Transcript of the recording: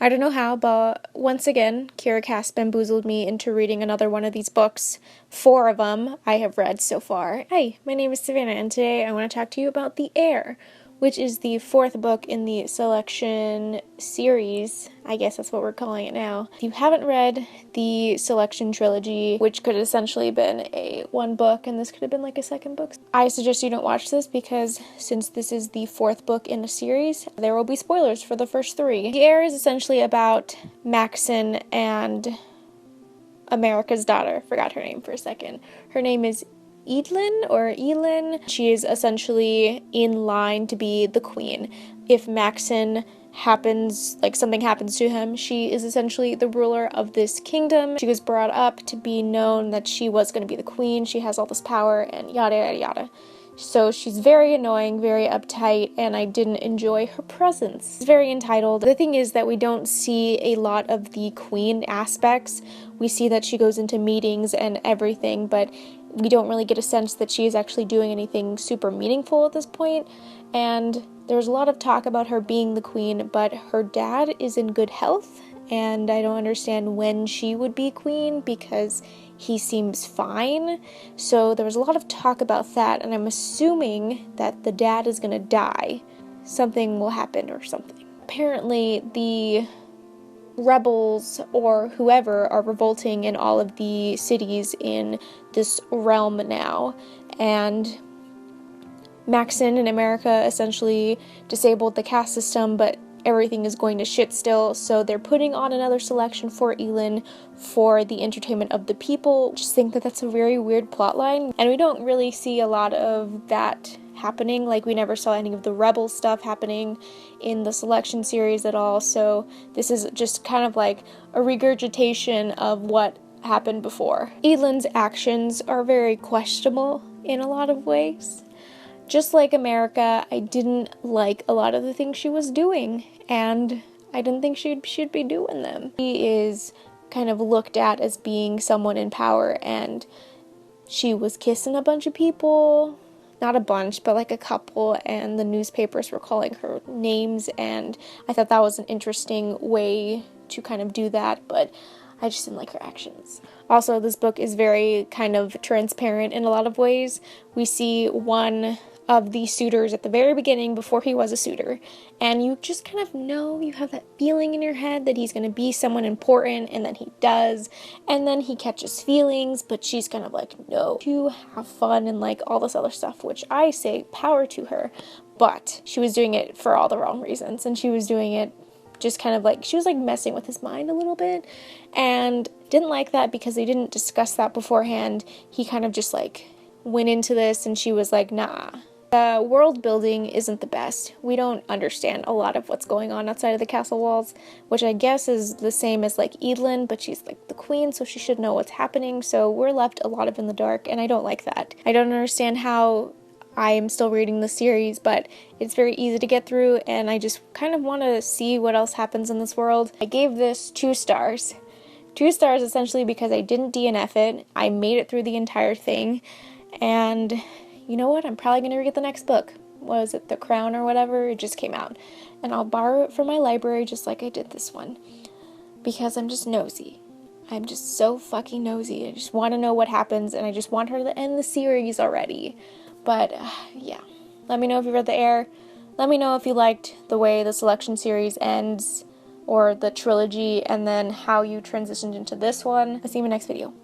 I don't know how, but once again, Kira Cass bamboozled me into reading another one of these books. 4 of them I have read so far. Hi, my name is Savannah, and today I want to talk to you about The Heir, which is the 4th book in the Selection series. I guess that's what we're calling it now. If you haven't read the Selection trilogy, which could have essentially been a 1 book, and this could have been like a 2nd book, I suggest you don't watch this because since this is the 4th book in a series, there will be spoilers for the first 3. The Heir is essentially about Maxon and America's daughter. Forgot her name for a second. Her name is Elin. She is essentially in line to be the queen. If Maxon something happens to him, she is essentially the ruler of this kingdom. She was brought up to be known that she was going to be the queen. She has all this power and yada yada yada. So she's very annoying, very uptight, and I didn't enjoy her presence. She's very entitled. The thing is that we don't see a lot of the queen aspects. We see that she goes into meetings and everything, but we don't really get a sense that she is actually doing anything super meaningful at this point. And there's a lot of talk about her being the queen, but her dad is in good health, and I don't understand when she would be queen because he seems fine. So there was a lot of talk about that, and I'm assuming that the dad is gonna die. Something will happen or something. Apparently the rebels or whoever are revolting in all of the cities in this realm now, and Maxon in America essentially disabled the caste system, but everything is going to shit still, so they're putting on another selection for Elin for the entertainment of the people. Just think that that's a very weird plotline, and we don't really see a lot of that happening. Like, we never saw any of the rebel stuff happening in the Selection series at all, so this is just kind of like a regurgitation of what happened before. Elin's actions are very questionable in a lot of ways. Just like America, I didn't like a lot of the things she was doing, and I didn't think she should be doing them. She is kind of looked at as being someone in power, and she was kissing a bunch of people. Not a bunch, but like a couple, and the newspapers were calling her names, and I thought that was an interesting way to kind of do that, but I just didn't like her actions. Also, this book is very kind of transparent in a lot of ways. We see one of the suitors at the very beginning before he was a suitor, and you just kind of know, you have that feeling in your head that he's going to be someone important, and then he does, and then he catches feelings, but she's kind of like, no, to have fun and like all this other stuff, which I say power to her, but she was doing it for all the wrong reasons, and she was doing it just kind of like, she was like messing with his mind a little bit, and didn't like that because they didn't discuss that beforehand. He kind of just like went into this, and she was like, nah. The world building isn't the best. We don't understand a lot of what's going on outside of the castle walls, which I guess is the same as like Elin, but she's like the queen, so she should know what's happening, so we're left a lot of in the dark, and I don't like that. I don't understand how I am still reading the series, but it's very easy to get through, and I just kind of want to see what else happens in this world. I gave this 2 stars. 2 stars essentially because I didn't DNF it. I made it through the entire thing, and you know what? I'm probably going to read the next book. Was it The Crown or whatever? It just came out. And I'll borrow it from my library just like I did this one. Because I'm just nosy. I'm just so fucking nosy. I just want to know what happens, and I just want her to end the series already. But, yeah. Let me know if you read The Heir. Let me know if you liked the way the Selection series ends, or the trilogy, and then how you transitioned into this one. I'll see you in my next video.